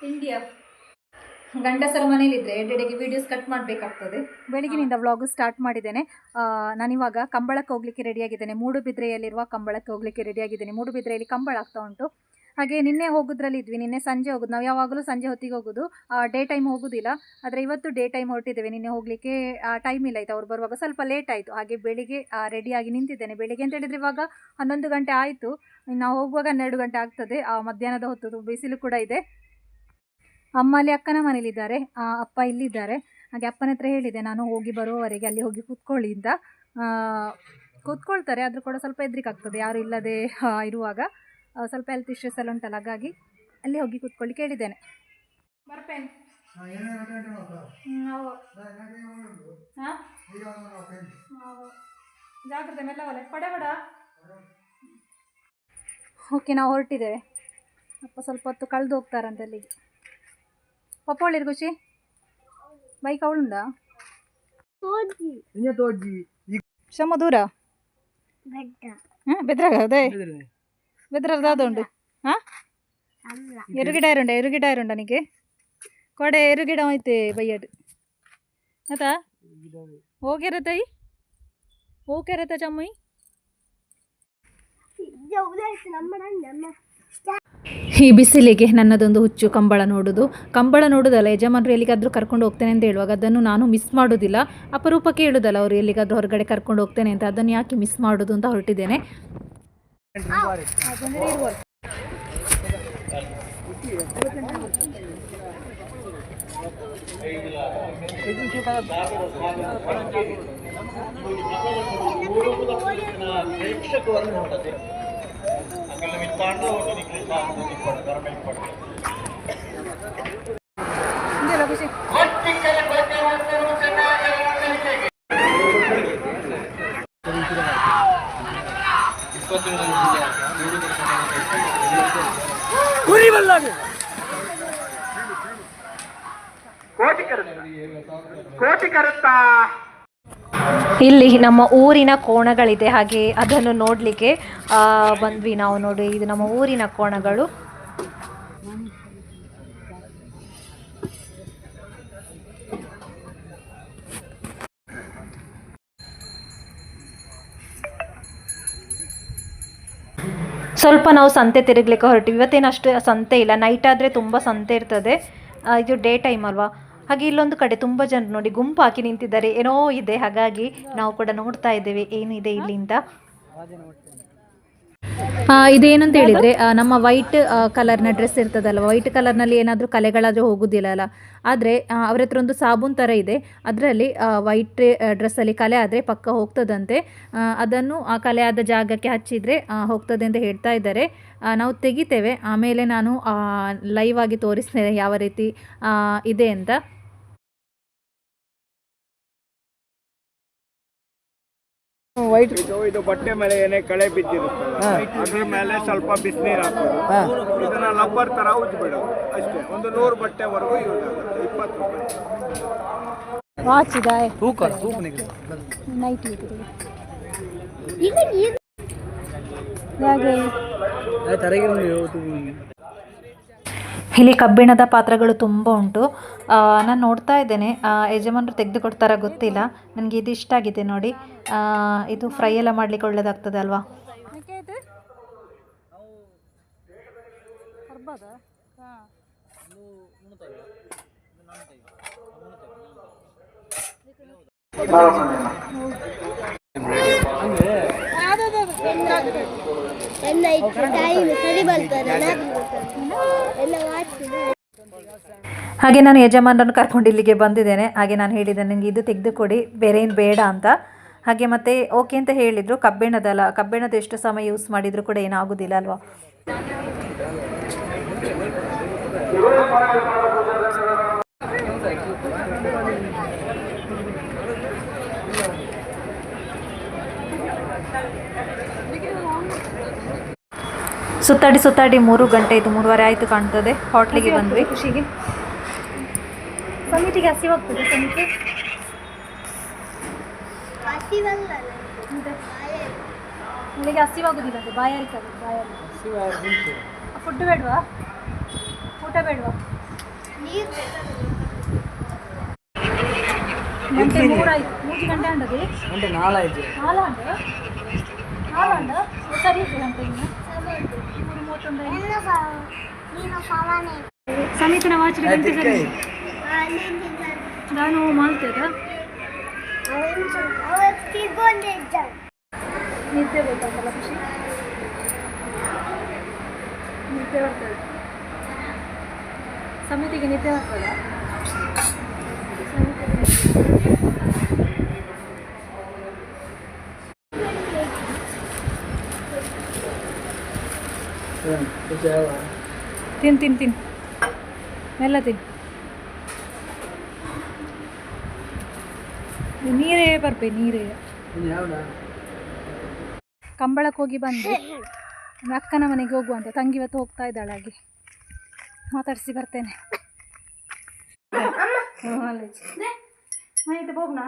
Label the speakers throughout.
Speaker 1: India ಗಂಡಸರ ಮನೇಲಿದ್ದರೆ ಎಡೆಡೆಗೆ videos cut ಮಾಡಬೇಕಾಗ್ತದೆ. ಬೆಳಗಿನಿಂದ ವ್ಲಾಗು ಸ್ಟಾರ್ಟ್ ಮಾಡಿದ್ದೇನೆ. ನಾನಿವಾಗ ಕಂಬಳಕ್ಕೆ ಹೋಗಲಿಕ್ಕೆ ರೆಡಿಯಾಗಿದ್ದೇನೆ. ಮೂಡುಬಿದ್ರೆಯಲ್ಲಿರುವ ಕಂಬಳಕ್ಕೆ ಹೋಗಲಿಕ್ಕೆ ರೆಡಿಯಾಗಿದ್ದೇನೆ. ಮೂಡುಬಿದ್ರೆಯಲ್ಲಿ ಕಂಬಳ ಆಗ್ತಾ ಉಂಟು. ಹಾಗೆ ನಿನ್ನೆ ಹೋಗೋದ್ರಲ್ಲಿ ಇದ್ವಿ. ನಿನ್ನೆ ಸಂಜೆ ಹೋಗೋದು. ನಾವು ಯಾವಾಗಲೂ ಸಂಜೆ ಹೊತ್ತಿಗೆ ಹೋಗೋದು, ಡೇ ಟೈಮ್ ಹೋಗೋದಿಲ್ಲ. ಆದರೆ ಇವತ್ತು ಡೇ ಟೈಮ್ ಹೊರಟಿದ್ದೇವೆ. ನಿನ್ನೆ ಹೋಗಲಿಕ್ಕೆ ಟೈಮ್ ಇಲ್ಲ ಆಯಿತು. ಅವ್ರು ಬರುವಾಗ ಸ್ವಲ್ಪ ಲೇಟ್ ಆಯಿತು. ಹಾಗೆ ಬೆಳಿಗ್ಗೆ ರೆಡಿಯಾಗಿ ನಿಂತಿದ್ದೇನೆ. ಬೆಳಿಗ್ಗೆ ಅಂತ ಹೇಳಿದರೆ ಇವಾಗ 11 ಗಂಟೆ ಆಯಿತು. ನಾವು ಹೋಗುವಾಗ 12 ಗಂಟೆ ಆಗ್ತದೆ. ಮಧ್ಯಾಹ್ನದ ಹೊತ್ತು ಬಿಸಿಲು ಕೂಡ ಇದೆ. ಅಮ್ಮ ಅಲ್ಲಿ ಅಕ್ಕನ ಮನೇಲಿದ್ದಾರೆ, ಅಪ್ಪ ಇಲ್ಲಿದ್ದಾರೆ. ಹಾಗೆ ಅಪ್ಪನ ಹತ್ರ ಹೇಳಿದೆ ನಾನು ಹೋಗಿ ಬರುವವರೆಗೆ ಅಲ್ಲಿ ಹೋಗಿ ಕೂತ್ಕೊಳ್ಳಿ ಅಂತ. ಕೂತ್ಕೊಳ್ತಾರೆ, ಆದರೂ ಕೂಡ ಸ್ವಲ್ಪ ಹೆದರಿಕೆ ಆಗ್ತದೆ ಯಾರು ಇಲ್ಲದೆ ಇರುವಾಗ. ಸ್ವಲ್ಪ ಹೆಲ್ತ್ ಇಶ್ಯೂಸ್ ಎಲ್ಲ ಉಂಟಲ್ಲ, ಹಾಗಾಗಿ ಅಲ್ಲಿ ಹೋಗಿ ಕೂತ್ಕೊಳ್ಳಿ ಕೇಳಿದ್ದೇನೆ. ಬರ್ಪೇನೆ ಜಾಗ್ರತೆ ಮೆಲ್ಲವಲ್ಲ ಪಡೆಬೇಡ. ಓಕೆ, ನಾವು ಹೊರಟಿದ್ದೇವೆ. ಅಪ್ಪ ಸ್ವಲ್ಪ ಹೊತ್ತು ಕಳೆದು ಹೋಗ್ತಾರಂತೆ ಅಲ್ಲಿಗೆ. ಪಪ್ಪೋಳಿರ್ ಖುಷಿ ಬೈಕ್ ಅವಳುಂಡಾ ಶಮ್ಮ ದೂರ ಬೆದ್ರಾಗ ಅದೇ ಬೆದ್ರದ ಉಂಡು. ಎರುಗಿಡ ಇರುಂಡ ನಿಗೆ ಕೊಡೆ ಎರುಗಿಡ ಹೋಯ್ತೆ ಬೈಯಡ್ ಆತಾ ಹೋಗಿರತ್ತೈ ಹೋಗಿರತ್ತ ಚಮ್ಮಿ. ಈ ಬಿಸಿಲಿಗೆ ನನ್ನದೊಂದು ಹುಚ್ಚು ಕಂಬಳ ನೋಡೋದು. ಕಂಬಳ ನೋಡೋದಲ್ಲ, ಯಜಮಾನರು ಎಲ್ಲಿಗಾದರೂ ಕರ್ಕೊಂಡು ಹೋಗ್ತೇನೆ ಅಂತ ಹೇಳುವಾಗ ಅದನ್ನು ನಾನು ಮಿಸ್ ಮಾಡೋದಿಲ್ಲ. ಅಪರೂಪಕ್ಕೆ ಹೇಳೋದಲ್ಲ ಅವರು ಎಲ್ಲಿಗಾದರೂ ಹೊರಗಡೆ ಕರ್ಕೊಂಡು ಹೋಗ್ತೇನೆ ಅಂತ, ಅದನ್ನು ಯಾಕೆ ಮಿಸ್ ಮಾಡೋದು ಅಂತ ಹೊರಟಿದ್ದೇನೆ. ಇಲ್ಲಿ ನಮ್ಮ ಊರಿನ ಕೋಣಗಳಿದೆ, ಹಾಗೆ ಅದನ್ನು ನೋಡಲಿಕ್ಕೆ ಬಂದ್ವಿ ನಾವು. ನೋಡಿ, ಇದು ನಮ್ಮ ಊರಿನ ಕೋಣಗಳು. ಸ್ವಲ್ಪ ನಾವು ಸಂತೆ ತಿರುಗಲಿಕ್ಕೆ ಹೊರಟಿವಿ. ಇವತ್ತೇನಷ್ಟು ಸಂತೆ ಇಲ್ಲ, ನೈಟ್ ಆದರೆ ತುಂಬ ಸಂತೆ ಇರ್ತದೆ. ಇದು ಡೇ ಟೈಮ್ ಅಲ್ವಾ. ಹಾಗೆ ಇಲ್ಲೊಂದು ಕಡೆ ತುಂಬ ಜನರು ನೋಡಿ ಗುಂಪು ಹಾಕಿ ನಿಂತಿದ್ದಾರೆ, ಏನೋ ಇದೆ. ಹಾಗಾಗಿ ನಾವು ಕೂಡ ನೋಡ್ತಾ ಇದ್ದೇವೆ ಏನಿದೆ ಇಲ್ಲಿಂದ. ಇದೇನಂತ ಹೇಳಿದರೆ, ನಮ್ಮ ವೈಟ್ ಕಲರ್ನ ಡ್ರೆಸ್ ಇರ್ತದಲ್ಲ, ವೈಟ್ ಕಲರ್ನಲ್ಲಿ ಏನಾದರೂ ಕಲೆಗಳಾದರೂ ಹೋಗೋದಿಲ್ಲ ಅಲ್ಲ. ಆದರೆ ಅವ್ರ ಹತ್ರ ಒಂದು ಸಾಬೂನು ಥರ ಇದೆ, ಅದರಲ್ಲಿ ವೈಟ್ ಡ್ರೆಸ್ಸಲ್ಲಿ ಕಲೆ ಆದರೆ ಪಕ್ಕ ಹೋಗ್ತದಂತೆ. ಅದನ್ನು ಆ ಕಲೆ ಆದ ಜಾಗಕ್ಕೆ ಹಚ್ಚಿದರೆ ಹೋಗ್ತದೆ ಅಂತ ಹೇಳ್ತಾ ಇದ್ದಾರೆ. ನಾವು ತೆಗಿತೇವೆ, ಆಮೇಲೆ ನಾನು ಲೈವ್ ಆಗಿ ತೋರಿಸ್ತೇನೆ ಯಾವ ರೀತಿ ಇದೆ ಅಂತ.
Speaker 2: ಇದು ಬಟ್ಟೆ ಮೇಲೆ ಏನೇ ಕಳೆ ಬಿದ್ದಿರುತ್ತಲ್ಲ ಅದ್ರ ಮೇಲೆ ಸ್ವಲ್ಪ ಬಿಸಿನೀರು ಹಾಕೋದು, ಇದನ್ನ ರಬ್ಬರ್ ತರ ಉಜ್ಜಿಬಿಡೋದು ಅಷ್ಟೇ. ಒಂದು 100 ಬಟ್ಟೆವರೆಗೂ ಯೂಸ್ ಆಗುತ್ತೆ. 20 ರೂಪಾಯಿ.
Speaker 1: ಇಲ್ಲಿ ಕಬ್ಬಿಣದ ಪಾತ್ರಗಳು ತುಂಬ ಉಂಟು. ನಾನು ನೋಡ್ತಾ ಇದ್ದೇನೆ, ಯಜಮಾನರು ತೆಗೆದು ಕೊಡ್ತಾರ ಗೊತ್ತಿಲ್ಲ. ನನಗೆ ಇದು ಇಷ್ಟ ಆಗಿದೆ ನೋಡಿ. ಇದು ಫ್ರೈ ಎಲ್ಲ ಮಾಡಲಿಕ್ಕೆ ಒಳ್ಳೆಯದಾಗ್ತದೆ ಅಲ್ವಾ. ಹಾಗೆ ನಾನು ಯಜಮಾನರನ್ನು ಕರ್ಕೊಂಡು ಇಲ್ಲಿಗೆ ಬಂದಿದ್ದೇನೆ. ಹಾಗೆ ನಾನು ಹೇಳಿದ್ದೇನೆ ನನಗೆ ಇದು ತೆಗೆದು ಕೊಡಿ, ಬೇರೆ ಏನು ಬೇಡ ಅಂತ. ಹಾಗೆ ಮತ್ತೆ ಓಕೆ ಅಂತ ಹೇಳಿದರು. ಕಬ್ಬಿಣದಲ್ಲ, ಕಬ್ಬಿಣದ ಎಷ್ಟು ಸಮಯ ಯೂಸ್ ಮಾಡಿದರೂ ಕೂಡ ಏನಾಗೋದಿಲ್ಲ ಅಲ್ವಾ. ಸುತ್ತಾಡಿ 3 ಗಂಟೆ ಆಯಿತು, 3:30 ಆಯಿತು ಕಾಣ್ತದೆ. ಹೋಟ್ಲಿಗೆ ಬಂದ್ವಿ ಖುಷಿಗೆ. ಸಮಿತಿಗೆ ಹಸಿವಾಗ್ತದೆ. ಸಮಿತಿ ಇಲ್ಲಿಗೆ ಹಸಿವಾಗೋದಿಲ್ಲ, ಬಾಯಾರಿಕೆ ಆಗುತ್ತೆ. ಬಾಯಾರಿಕೆ ಫುಡ್ ಬೇಡವಾ? ಊಟ ಬೇಡವಾ? ಗಂಟೆ 3 ಆಯ್ತು. 3 ಗಂಟೆ ಅಂಡದೆ
Speaker 3: ಗಂಟೆ 4 ಆಯ್ತು.
Speaker 1: 4 ಅಂಡ 4 ಅಂಡ ಸರಿ ಇದೆ ಗಂಟೆ ಇನ್ನು 3:31 ಸಮಿತಿನ ವಾಚ್ ಗಂಟೆ ಸರಿ ನಾನು ಮಾಡ್ತೇದ ನಿದ್ದೆ ಗೊತ್ತಾಗಲ್ಲ ಖುಷಿ ನಿದ್ದೆ ಬರ್ತದೆ ಸಮಿತಿಗೆ ನಿದ್ದೆ ಬರ್ತದ ತಿನ್ ಮೆಲ್ಲ ತಿನ್ ನೀರೇ ಬರ್ಬೇ ನೀರೇ ಕಂಬಳಕ್ಕೆ ಹೋಗಿ ಬಂದು ಅಕ್ಕನ ಮನೆಗೆ ಹೋಗುವಂತ ತಂಗಿ ಇವತ್ತು ಹೋಗ್ತಾ ಇದ್ದಾಳೆ ಹಾಗೆ ಮಾತಾಡಿಸಿ ಬರ್ತೇನೆ ಆಯ್ತು ಹೋಗ್ನಾ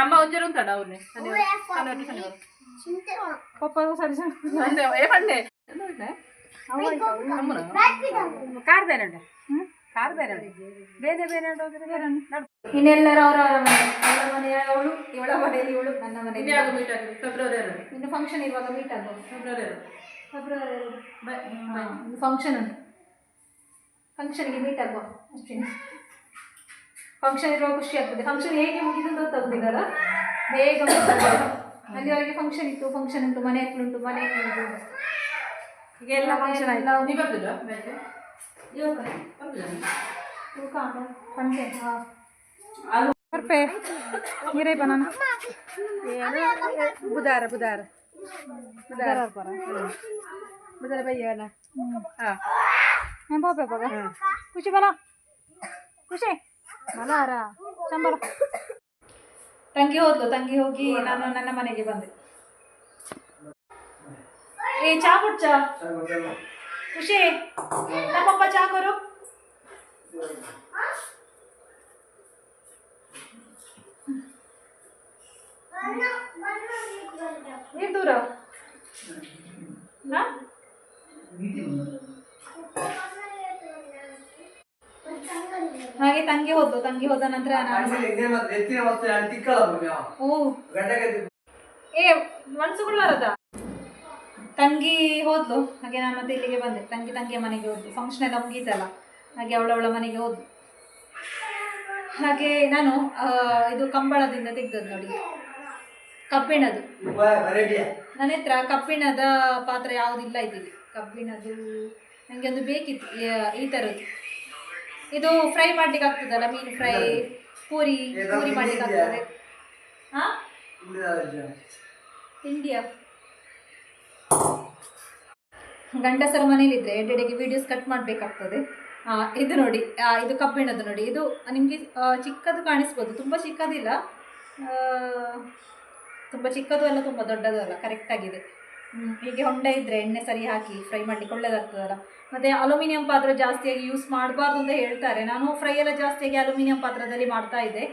Speaker 4: అమ్మ ఉంజరు ఉంటాడు అవును
Speaker 1: ಪಪ್ಪ ಸರಿ
Speaker 4: ఏమండే కారు ಬೇರೆ ಕಾರು ಬೇರೆ ಬೇರೆ ಬೇರೆ
Speaker 1: ಇನ್ನೆಲ್ಲರೂ ಅವರವರ ಮನೆ ಅವಳು ಇವಳ ಮನೆಯಲ್ಲಿ ಇವಳು ನನ್ನ ಮನೆಯಲ್ಲಿ
Speaker 4: ಫೆಬ್ರವರಿ
Speaker 1: ಇನ್ನು ಫಂಕ್ಷನ್ ಇರುವಾಗ ಮೀಟ್ ಆಗುವ ಫೆಬ್ರವರಿ ಫಂಕ್ಷನ್ ಉಂಟು ಫಂಕ್ಷನ್ಗೆ ಮೀಟ್ ಆಗುವ ಅಷ್ಟೇ ಫಂಕ್ಷನ್ ಇರುವಾಗ ಖುಷಿ ಆಗ್ತದೆ ಫಂಕ್ಷನ್ ಹೇಗೆ ಮುಗಿದು ಗೊತ್ತಾಗುದಿಲ್ಲ ಬೇಗ ಅಲ್ಲಿವರೆಗೆ ಫಂಕ್ಷನ್ ಇತ್ತು ಫಂಕ್ಷನ್ ಉಂಟು ಮನೆ ಉಂಟು ಮನೆ ಉಂಟು ಈಗ ಎಲ್ಲ ಫಂಕ್ಷನ್ ಆಯ್ತು
Speaker 4: ನೀವು ಬರ್ತಿಲ್ಲ
Speaker 1: ಪಂಚೆ ಬರ್ಪೆ ನೀರೇ ಬನಾನ
Speaker 4: ಬುಧಾರ ಬುಧಾರ ಬುಧಾರ
Speaker 1: ಬರ
Speaker 4: ಬುಧಾರ ಬೈಯಲ್ಲ
Speaker 1: ಹಾಂ ಬಾಬೆ ಬಾಗ ಖುಷಿ ಬಲ ಖುಷಿ ಬಲಾರ ಚಂಬಲ ತಂಗಿ ಹೋದ್ಲು ತಂಗಿ ಹೋಗಿ ನಾನು ನನ್ನ ಮನೆಗೆ ಬಂದೆ ಏ ಚಾ ಕುಡ್ಚ ಖುಷಿ ನಮ್ಮಪ್ಪ ಚಾ ಕೊರು ಏನ್ ದೂರ ಹಾಗೆ ತಂಗಿ ಹೋದ್ಲು ತಂಗಿ ಹೋದ ನಂತರ ಓ ಏ ಮನ್ಸುಗಳಾರದ ತಂಗಿ ಹೋದ್ಲು ಹಾಗೆ ನಾನು ಮತ್ತೆ ಇಲ್ಲಿಗೆ ಬಂದೆ ತಂಗಿಯ ಮನೆಗೆ ಹೋದ್ಲು ಫಂಕ್ಷನ್ ಎಲ್ಲ ಮುಗೀತಲ್ಲ ಹಾಗೆ ಅವಳವಳ ಮನೆಗೆ ಹೋದ್ಲು ಹಾಗೆ ನಾನು ಇದು ಕಂಬಳದಿಂದ ತೆಗ್ದದ್ದು ನೋಡಿ ಕಬ್ಬಿಣದು ನನ್ನ ಹತ್ರ ಕಬ್ಬಿಣದ ಪಾತ್ರ ಯಾವುದಿಲ್ಲ ಇದ್ದೀವಿ ಕಬ್ಬಿಣದು ನನಗೆ ಒಂದು ಬೇಕಿತ್ತು ಈ ಥರದ್ದು ಇದು ಫ್ರೈ ಮಾಡ್ಲಿಕ್ಕೆ ಆಗ್ತದಲ್ಲ ಮೀನು ಫ್ರೈ ಪೂರಿ ಮಾಡ್ಲಿಕ್ಕೆ ಆಗ್ತದೆ ಹಾಂ ಇಂಡಿಯಾ ಗಂಡಸರ ಮನೇಲಿದ್ದರೆ ಎಡೆಗೆ ವೀಡಿಯೋಸ್ ಕಟ್ ಮಾಡಬೇಕಾಗ್ತದೆ ಇದು ನೋಡಿ ಇದು ಕಬ್ಬಿಣದ್ದು ನೋಡಿ ಇದು ನಿಮಗೆ ಚಿಕ್ಕದು ಕಾಣಿಸ್ಬೋದು ತುಂಬ ಚಿಕ್ಕದಿಲ್ಲ ತುಂಬ ಚಿಕ್ಕದು ಅಲ್ಲ ತುಂಬ ದೊಡ್ಡದು ಅಲ್ಲ ಕರೆಕ್ಟಾಗಿದೆ ಹೀಗೆ ಹೊಂಡ ಇದ್ದರೆ ಎಣ್ಣೆ ಸರಿ ಹಾಕಿ ಫ್ರೈ ಮಾಡಲಿಕ್ಕೆ ಒಳ್ಳೆಯದಾಗ್ತದಲ್ಲ ಮತ್ತು ಅಲ್ಯೂಮಿನಿಯಂ ಪಾತ್ರ ಜಾಸ್ತಿಯಾಗಿ ಯೂಸ್ ಮಾಡಬಾರ್ದು ಅಂತ ಹೇಳ್ತಾರೆ ನಾನು ಫ್ರೈ ಎಲ್ಲ ಜಾಸ್ತಿಯಾಗಿ ಅಲ್ಯೂಮಿನಿಯಂ ಪಾತ್ರದಲ್ಲಿ ಮಾಡ್ತಾ ಇದ್ದೆ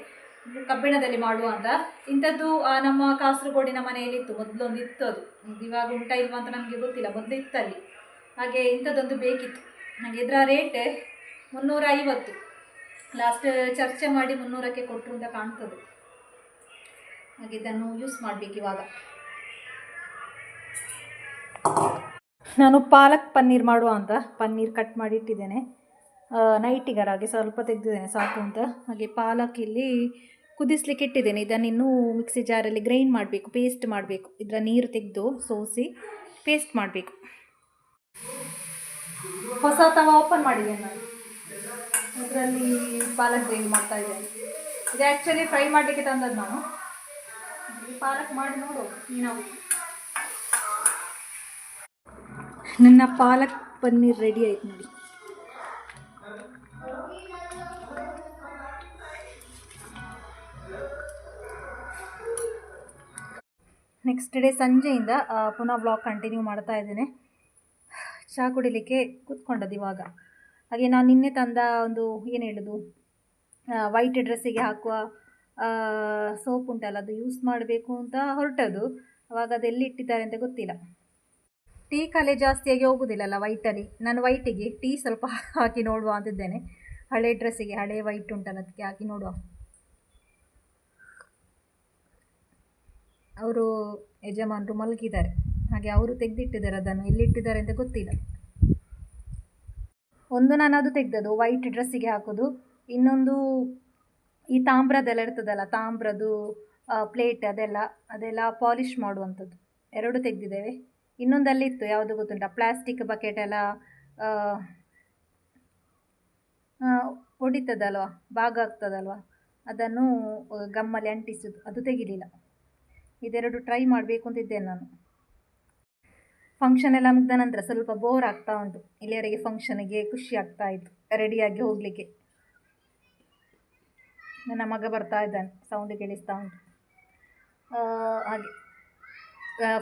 Speaker 1: ಕಬ್ಬಿಣದಲ್ಲಿ ಮಾಡುವ ಅಂತ ಇಂಥದ್ದು ನಮ್ಮ ಕಾಸರಗೋಡಿನ ಮನೆಯಲ್ಲಿತ್ತು ಮೊದಲೊಂದು ಇತ್ತು ಅದು ಇವಾಗ ಉಂಟ ಇಲ್ವಾ ಅಂತ ನಮಗೆ ಗೊತ್ತಿಲ್ಲ ಮೊದಲು ಇತ್ತಲ್ಲಿ ಹಾಗೆ ಇಂಥದ್ದೊಂದು ಬೇಕಿತ್ತು ಹಾಗೆ ಇದರ ರೇಟ್ 350 ಲಾಸ್ಟ್ ಚರ್ಚೆ ಮಾಡಿ 300ಕ್ಕೆ ಕೊಟ್ಟರು ಅಂತ ಕಾಣ್ತದೆ ಹಾಗೆ ಇದನ್ನು ಯೂಸ್ ಮಾಡಬೇಕು ಇವಾಗ ನಾನು ಪಾಲಕ್ ಪನ್ನೀರ್ ಮಾಡುವ ಅಂತ ಪನ್ನೀರ್ ಕಟ್ ಮಾಡಿ ಇಟ್ಟಿದ್ದೇನೆ ನೈಟಿಗರ ಹಾಗೆ ಸ್ವಲ್ಪ ತೆಗೆದಿದ್ದೇನೆ ಸಾಕು ಅಂತ ಹಾಗೆ ಪಾಲಕ್ ಇಲ್ಲಿ ಕುದಿಸ್ಲಿಕ್ಕೆ ಇಟ್ಟಿದ್ದೇನೆ ಇದನ್ನು ಇನ್ನೂ ಮಿಕ್ಸಿ ಜಾರಲ್ಲಿ ಗ್ರೈಂಡ್ ಮಾಡಬೇಕು ಪೇಸ್ಟ್ ಮಾಡಬೇಕು ಇದರ ನೀರು ತೆಗೆದು ಸೋಸಿ ಪೇಸ್ಟ್ ಮಾಡಬೇಕು ಹೊಸ ತವ ಓಪನ್ ಮಾಡಿದ್ದೇನೆ ನಾನು ಇದರಲ್ಲಿ ಪಾಲಕ್ ಗ್ರೈಂಡ್ ಮಾಡ್ತಾ ಇದ್ದೇನೆ ಇದು ಆ್ಯಕ್ಚುಲಿ ಫ್ರೈ ಮಾಡಲಿಕ್ಕೆ ತಂದದ್ದು ನಾನು ಪಾಲಕ್ ಮಾಡಿ ನೋಡು ನಾವು ನನ್ನ ಪಾಲಕ್ ಪನ್ನೀರ್ ರೆಡಿ ಆಯ್ತು ನೋಡಿ ನೆಕ್ಸ್ಟ್ ಡೇ ಸಂಜೆಯಿಂದ ಪುನಃ ವ್ಲಾಗ್ ಕಂಟಿನ್ಯೂ ಮಾಡ್ತಾ ಇದ್ದೇನೆ ಚಹಾ ಕುಡಿಲಿಕ್ಕೆ ಕೂತ್ಕೊಂಡದ್ದು ಇವಾಗ ಹಾಗೆ ನಾನು ನಿನ್ನೆ ತಂದ ಒಂದು ಏನು ಹೇಳೋದು ವೈಟ್ ಡ್ರೆಸ್ಸಿಗೆ ಹಾಕುವ ಸೋಪ್ ಉಂಟಲ್ಲ ಅದು ಯೂಸ್ ಮಾಡಬೇಕು ಅಂತ ಹೊರಟದು. ಅವಾಗ ಅದು ಎಲ್ಲಿ ಇಟ್ಟಿದ್ದಾರೆ ಅಂತ ಗೊತ್ತಿಲ್ಲ. ಟೀ ಕಲೆ ಜಾಸ್ತಿಯಾಗಿ ಹೋಗೋದಿಲ್ಲಲ್ಲ ವೈಟಲ್ಲಿ. ನಾನು ವೈಟಿಗೆ ಟೀ ಸ್ವಲ್ಪ ಹಾಕಿ ನೋಡುವ ಅಂತಿದ್ದೇನೆ. ಹಳೆ ಡ್ರೆಸ್ಸಿಗೆ ಹಳೆ ವೈಟ್ ಉಂಟಲ್ಲ ಅದಕ್ಕೆ ಹಾಕಿ ನೋಡುವ. ಅವರು ಯಜಮಾನರು ಮಲಗಿದ್ದಾರೆ, ಹಾಗೆ ಅವರು ತೆಗೆದಿಟ್ಟಿದ್ದಾರೆ. ಅದನ್ನು ಎಲ್ಲಿಟ್ಟಿದ್ದಾರೆ ಅಂತ ಗೊತ್ತಿಲ್ಲ. ಒಂದು ನಾನು ಅದು ತೆಗೆದದು ವೈಟ್ ಡ್ರೆಸ್ಸಿಗೆ ಹಾಕೋದು, ಇನ್ನೊಂದು ಈ ತಾಮ್ರದೆಲ್ಲ ಇರ್ತದಲ್ಲ, ತಾಮ್ರದ್ದು ಪ್ಲೇಟ್ ಅದೆಲ್ಲ ಪಾಲಿಷ್ ಮಾಡುವಂಥದ್ದು. ಎರಡು ತೆಗೆದಿದ್ದೇವೆ. ಇನ್ನೊಂದಲ್ಲಿತ್ತು, ಯಾವುದು ಗೊತ್ತುಂಟ, ಪ್ಲಾಸ್ಟಿಕ್ ಬಕೆಟ್ ಎಲ್ಲ ಹೊಡಿತದಲ್ವ, ಭಾಗ ಆಗ್ತದಲ್ವ, ಅದನ್ನು ಗಮ್ಮಲ್ಲಿ ಅಂಟಿಸೋದು, ಅದು ತೆಗಿಲಿಲ್ಲ. ಇದೆರಡು ಟ್ರೈ ಮಾಡಬೇಕು ಅಂತಿದ್ದೇನೆ ನಾನು. ಫಂಕ್ಷನ್ ಎಲ್ಲ ಮುಗ್ದ ನಂತರ ಸ್ವಲ್ಪ ಬೋರ್ ಆಗ್ತಾ ಉಂಟು. ಇಲ್ಲಿಯವರೆಗೆ ಫಂಕ್ಷನಿಗೆ ಖುಷಿ ಆಗ್ತಾ ಇತ್ತು ರೆಡಿಯಾಗಿ ಹೋಗಲಿಕ್ಕೆ. ನನ್ನ ಮಗ ಬರ್ತಾ ಇದ್ದಾನೆ, ಸೌಂಡ್ ಕೇಳಿಸ್ತಾ ಉಂಟು. ಹಾಗೆ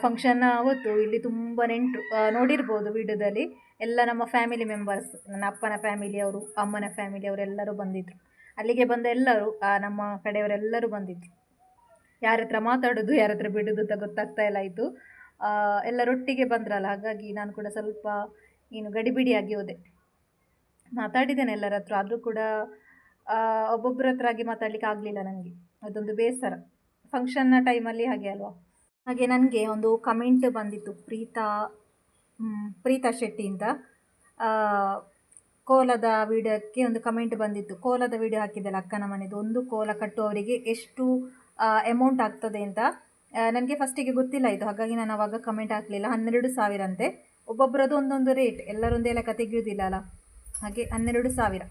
Speaker 1: ಫಂಕ್ಷನ್ ಅವತ್ತು ಇಲ್ಲಿ ತುಂಬ ನೆಂಟರು, ನೋಡಿರ್ಬೋದು ವಿಡಿಯೋದಲ್ಲಿ, ಎಲ್ಲ ನಮ್ಮ ಫ್ಯಾಮಿಲಿ ಮೆಂಬರ್ಸ್, ನನ್ನ ಅಪ್ಪನ ಫ್ಯಾಮಿಲಿಯವರು, ಅಮ್ಮನ ಫ್ಯಾಮಿಲಿಯವರು ಎಲ್ಲರೂ ಬಂದಿದ್ದರು. ಅಲ್ಲಿಗೆ ಬಂದ ಎಲ್ಲರೂ ನಮ್ಮ ಕಡೆಯವರೆಲ್ಲರೂ ಬಂದಿದ್ದರು. ಯಾರ ಹತ್ರ ಮಾತಾಡೋದು ಯಾರ ಹತ್ರ ಬಿಡೋದು ಅಂತ ಗೊತ್ತಾಗ್ತಾ ಇಲ್ಲ ಇತ್ತು. ಎಲ್ಲರೊಟ್ಟಿಗೆ ಬಂದ್ರಲ್ಲ, ಹಾಗಾಗಿ ನಾನು ಕೂಡ ಸ್ವಲ್ಪ ಗಡಿಬಿಡಿಯಾಗಿ ಹೋದೆ. ಮಾತಾಡಿದ್ದೇನೆ ಎಲ್ಲರ ಹತ್ರ, ಆದರೂ ಕೂಡ ಒಬ್ಬೊಬ್ಬರ ಹತ್ರ ಆಗಿ ಮಾತಾಡಲಿಕ್ಕೆ ಆಗಲಿಲ್ಲ ನನಗೆ. ಅದೊಂದು ಬೇಸರ. ಫಂಕ್ಷನ್ನ ಟೈಮಲ್ಲಿ ಹಾಗೆ ಅಲ್ವಾ. ಹಾಗೆ ನನಗೆ ಒಂದು ಕಮೆಂಟ್ ಬಂದಿತ್ತು, ಪ್ರೀತಾ ಶೆಟ್ಟಿ ಅಂತ. ಕೋಲದ ವಿಡಿಯೋಕ್ಕೆ ಒಂದು ಕಮೆಂಟ್ ಬಂದಿತ್ತು. ಕೋಲದ ವಿಡಿಯೋ ಹಾಕಿದ್ದಲ್ಲ ಅಕ್ಕನ ಮನೆದು, ಒಂದು ಕೋಲ ಕಟ್ಟುವವರಿಗೆ ಎಷ್ಟು ಅಮೌಂಟ್ ಆಗ್ತದೆ ಅಂತ. ನನಗೆ ಫಸ್ಟಿಗೆ ಗೊತ್ತಿಲ್ಲ ಇದು, ಹಾಗಾಗಿ ನಾನು ಆವಾಗ ಕಮೆಂಟ್ ಹಾಕಲಿಲ್ಲ. 12,000 ಅಂತೆ. ಒಬ್ಬೊಬ್ಬರದು ಒಂದೊಂದು ರೇಟ್, ಎಲ್ಲರೊಂದೇ ಲೆಕ್ಕ ತೆಗೆಯೋದಿಲ್ಲ ಅಲ್ಲ, ಹಾಗೆ 12,000.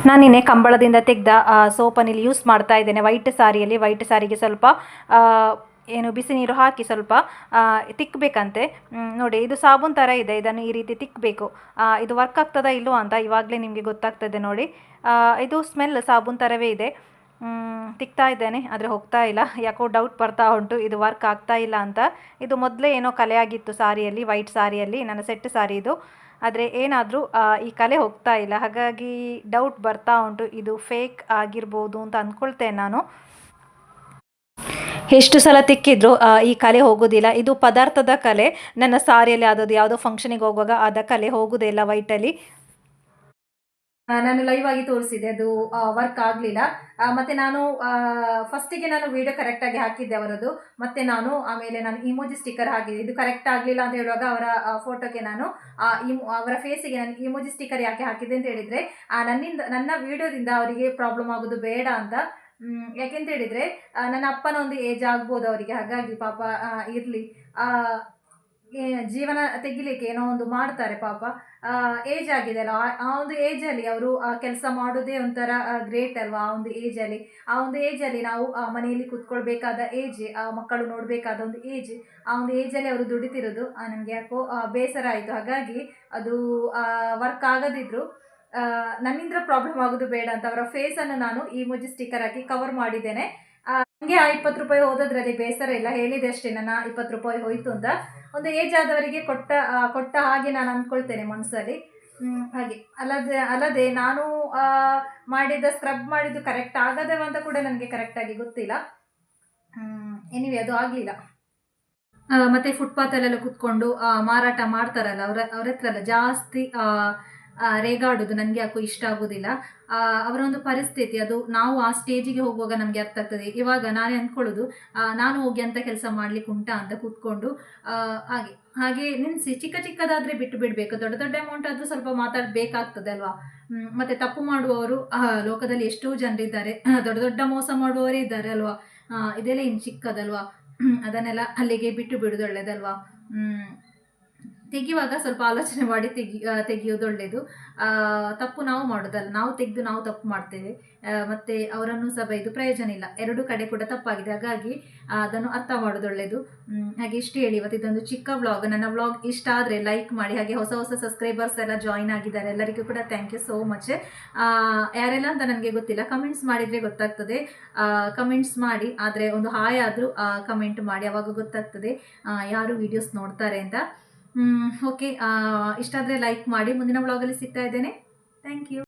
Speaker 1: ನಾನಿನ್ನೆ ಕಂಬಳದಿಂದ ತೆಗೆದ ಸೋಪನ್ನು ಯೂಸ್ ಮಾಡ್ತಾ ಇದ್ದೇನೆ. ವೈಟ್ ಸಾರಿಗೆ ಸ್ವಲ್ಪ ಬಿಸಿ ನೀರು ಹಾಕಿ ಸ್ವಲ್ಪ ತಿಕ್ಕಬೇಕಂತೆ. ನೋಡಿ, ಇದು ಸಾಬೂನು ಥರ ಇದೆ, ಇದನ್ನು ಈ ರೀತಿ ತಿಕ್ಕಬೇಕು. ಇದು ವರ್ಕ್ ಆಗ್ತದಾ ಇಲ್ವೋ ಅಂತ ಇವಾಗಲೇ ನಿಮಗೆ ಗೊತ್ತಾಗ್ತದೆ ನೋಡಿ. ಇದು ಸ್ಮೆಲ್ ಸಾಬೂನು ಥರವೇ ಇದೆ. ತಿಕ್ತಾ ಇದ್ದೇನೆ, ಆದರೆ ಹೋಗ್ತಾ ಇಲ್ಲ. ಯಾಕೋ ಡೌಟ್ ಬರ್ತಾ ಉಂಟು ಇದು ವರ್ಕ್ ಆಗ್ತಾ ಇಲ್ಲ ಅಂತ. ಇದು ಮೊದಲೇ ಏನೋ ಕಲೆ ಆಗಿತ್ತು ಸಾರಿಯಲ್ಲಿ, ವೈಟ್ ಸಾರಿಯಲ್ಲಿ, ನನ್ನ ಸೆಟ್ ಸಾರಿ ಇದು. ಆದರೆ ಏನಾದರೂ ಈ ಕಲೆ ಹೋಗ್ತಾ ಇಲ್ಲ, ಹಾಗಾಗಿ ಡೌಟ್ ಬರ್ತಾ ಉಂಟು, ಇದು ಫೇಕ್ ಆಗಿರ್ಬೋದು ಅಂತ ಅಂದ್ಕೊಳ್ತೇನೆ ನಾನು. ಎಷ್ಟು ಸಲ ತಿಕ್ಕಿದ್ರು ಈ ಕಲೆ ಹೋಗೋದಿಲ್ಲ. ಇದು ಪದಾರ್ಥದ ಕಲೆ, ನನ್ನ ಸಾರಿಯಲ್ಲಿ ಆದದ್ದು, ಯಾವುದೋ ಫಂಕ್ಷನಿಗೆ ಹೋಗುವಾಗ ಆದ ಕಲೆ ಹೋಗೋದೇ ಇಲ್ಲ ವೈಟಲ್ಲಿ. ನಾನು ಲೈವ್ ಆಗಿ ತೋರಿಸಿದೆ, ಅದು ವರ್ಕ್ ಆಗಲಿಲ್ಲ. ಮತ್ತು ನಾನು ಫಸ್ಟಿಗೆ ನಾನು ವಿಡಿಯೋ ಕರೆಕ್ಟಾಗಿ ಹಾಕಿದ್ದೆ ಅವರದ್ದು, ಮತ್ತು ಆಮೇಲೆ ನಾನು ಇಮೋಜಿ ಸ್ಟಿಕ್ಕರ್ ಹಾಕಿದ್ದೆ. ಇದು ಕರೆಕ್ಟ್ ಆಗಲಿಲ್ಲ ಅಂತ ಹೇಳುವಾಗ ಅವರ ಫೋಟೋಗೆ ನಾನು ಅವರ ಫೇಸಿಗೆ ನಾನು ಇಮೋಜಿ ಸ್ಟಿಕ್ಕರ್ ಯಾಕೆ ಹಾಕಿದ್ದೆ ಅಂತ ಹೇಳಿದರೆ, ನನ್ನ ವಿಡಿಯೋದಿಂದ ಅವರಿಗೆ ಪ್ರಾಬ್ಲಮ್ ಆಗೋದು ಬೇಡ ಅಂತ. ಯಾಕೆಂತ ಹೇಳಿದರೆ ನನ್ನ ಅಪ್ಪನ ಒಂದು ಏಜ್ ಆಗ್ಬೋದು ಅವರಿಗೆ, ಹಾಗಾಗಿ ಪಾಪ ಇರಲಿ, ಜೀವನ ತೆಗಿಲಿಕ್ಕೆ ಏನೋ ಒಂದು ಮಾಡ್ತಾರೆ ಪಾಪ. ಏಜ್ ಆಗಿದೆ ಅಲ್ಲ, ಆ ಒಂದು ಏಜಲ್ಲಿ ಅವರು ಕೆಲಸ ಮಾಡೋದೇ ಒಂಥರ ಗ್ರೇಟ್ ಅಲ್ವಾ. ಆ ಒಂದು ಏಜಲ್ಲಿ ನಾವು ಮನೆಯಲ್ಲಿ ಕೂತ್ಕೊಳ್ಬೇಕಾದ ಏಜ್, ಮಕ್ಕಳು ನೋಡಬೇಕಾದ ಒಂದು ಏಜ್, ಆ ಒಂದು ಏಜಲ್ಲಿ ಅವರು ದುಡಿತಿರೋದು ನನಗೆ ಯಾಕೋ ಬೇಸರ ಆಯಿತು. ಹಾಗಾಗಿ ಅದು ವರ್ಕ್ ಆಗದಿದ್ರು ನನ್ನಿಂದ ಪ್ರಾಬ್ಲಮ್ ಆಗೋದು ಬೇಡ ಅಂತ ಅವರ ಫೇಸನ್ನು ನಾನು ಇಮೋಜಿ ಸ್ಟಿಕ್ಕರ್ ಹಾಕಿ ಕವರ್ ಮಾಡಿದ್ದೇನೆ. ನನಗೆ 20 ರೂಪಾಯಿ ಹೋದದ್ರಲ್ಲಿ ಬೇಸರ ಇಲ್ಲ, ಹೇಳಿದೆ ಅಷ್ಟೇ, ನನ್ನ 20 ರೂಪಾಯಿ ಹೋಯಿತು ಅಂತ. ಒಂದು ಏಜ್ ಆದವರಿಗೆ ಕೊಟ್ಟ ಹಾಗೆ ನಾನು ಅಂದ್ಕೊಳ್ತೇನೆ ಮನಸ್ಸಲ್ಲಿ. ಹಾಗೆ ಅಲ್ಲದೆ ನಾನು ಮಾಡಿದ ಸ್ಕ್ರಬ್ ಮಾಡಿದ್ದು ಕರೆಕ್ಟ್ ಆಗದವ ಅಂತ ಕೂಡ ನನಗೆ ಕರೆಕ್ಟಾಗಿ ಗೊತ್ತಿಲ್ಲ. ಎನಿವೆ ಅದು ಆಗಲಿಲ್ಲ. ಮತ್ತು ಫುಟ್ಪಾತಲ್ಲೆಲ್ಲ ಕೂತ್ಕೊಂಡು ಮಾರಾಟ ಮಾಡ್ತಾರಲ್ಲ, ಅವ್ರ ಹತ್ರ ಎಲ್ಲ ಜಾಸ್ತಿ ರೇಗಾಡೋದು ನನಗೆ ಯಾಕೋ ಇಷ್ಟ ಆಗೋದಿಲ್ಲ. ಅವರ ಒಂದು ಪರಿಸ್ಥಿತಿ ಅದು ನಾವು ಆ ಸ್ಟೇಜಿಗೆ ಹೋಗುವಾಗ ನಮಗೆ ಅರ್ಥ ಆಗ್ತದೆ. ಇವಾಗ ನಾನೇ ಅಂದ್ಕೊಳ್ಳೋದು, ನಾನು ಹೋಗಿ ಅಂಥ ಕೆಲಸ ಮಾಡ್ಲಿಕ್ಕೆ ಉಂಟಾ ಅಂತ ಕೂತ್ಕೊಂಡು ಹಾಗೆ ನಿಲ್ಲಿಸಿ ಚಿಕ್ಕದಾದರೆ ಬಿಟ್ಟು ಬಿಡಬೇಕು. ದೊಡ್ಡ ಅಮೌಂಟ್ ಆದರೂ ಸ್ವಲ್ಪ ಮಾತಾಡಬೇಕಾಗ್ತದೆ ಅಲ್ವಾ. ಮತ್ತು ತಪ್ಪು ಮಾಡುವವರು ಲೋಕದಲ್ಲಿ ಎಷ್ಟೋ ಜನರಿದ್ದಾರೆ, ದೊಡ್ಡ ಮೋಸ ಮಾಡುವವರೇ ಇದ್ದಾರೆ ಅಲ್ವಾ. ಇದೆಲ್ಲ ಇನ್ನು ಚಿಕ್ಕದಲ್ವಾ, ಅದನ್ನೆಲ್ಲ ಅಲ್ಲಿಗೆ ಬಿಟ್ಟು ಬಿಡೋದು ಒಳ್ಳೆಯದಲ್ವಾ. ತೆಗೆಯುವಾಗ ಸ್ವಲ್ಪ ಆಲೋಚನೆ ಮಾಡಿ ತೆಗೆಯೋದು ಒಳ್ಳೆಯದು. ತಪ್ಪು ನಾವು ಮಾಡೋದಲ್ಲ, ನಾವು ತೆಗೆದು ನಾವು ತಪ್ಪು ಮಾಡ್ತೇವೆ, ಮತ್ತು ಅವರನ್ನು ಸಹ ಬೈದು ಪ್ರಯೋಜನ ಇಲ್ಲ. ಎರಡೂ ಕಡೆ ಕೂಡ ತಪ್ಪಾಗಿದೆ, ಹಾಗಾಗಿ ಅದನ್ನು ಅರ್ಥ ಮಾಡೋದು ಒಳ್ಳೆಯದು. ಹಾಗೆ ಇಷ್ಟು ಹೇಳಿ ಇವತ್ತು ಇದೊಂದು ಚಿಕ್ಕ ವ್ಲಾಗ್. ನನ್ನ ವ್ಲಾಗ್ ಇಷ್ಟ ಆದರೆ ಲೈಕ್ ಮಾಡಿ. ಹಾಗೆ ಹೊಸ ಸಬ್ಸ್ಕ್ರೈಬರ್ಸ್ ಎಲ್ಲ ಜಾಯಿನ್ ಆಗಿದ್ದಾರೆ, ಎಲ್ಲರಿಗೂ ಕೂಡ ಥ್ಯಾಂಕ್ ಯು ಸೋ ಮಚ್. ಯಾರೆಲ್ಲ ಅಂತ ನನಗೆ ಗೊತ್ತಿಲ್ಲ, ಕಮೆಂಟ್ಸ್ ಮಾಡಿದರೆ ಗೊತ್ತಾಗ್ತದೆ. ಕಮೆಂಟ್ಸ್ ಮಾಡಿ, ಆದರೆ ಒಂದು ಹಾಯ್ ಆದರೂ ಕಮೆಂಟ್ ಮಾಡಿ, ಅವಾಗ ಗೊತ್ತಾಗ್ತದೆ ಯಾರು ವೀಡಿಯೋಸ್ ನೋಡ್ತಾರೆ ಅಂತ. ಓಕೆ, ಇಷ್ಟ ಆದರೆ ಲೈಕ್ ಮಾಡಿ. ಮುಂದಿನ ವ್ಲಾಗಲ್ಲಿ ಸಿಗ್ತಾ ಇದ್ದೇನೆ. Thank you.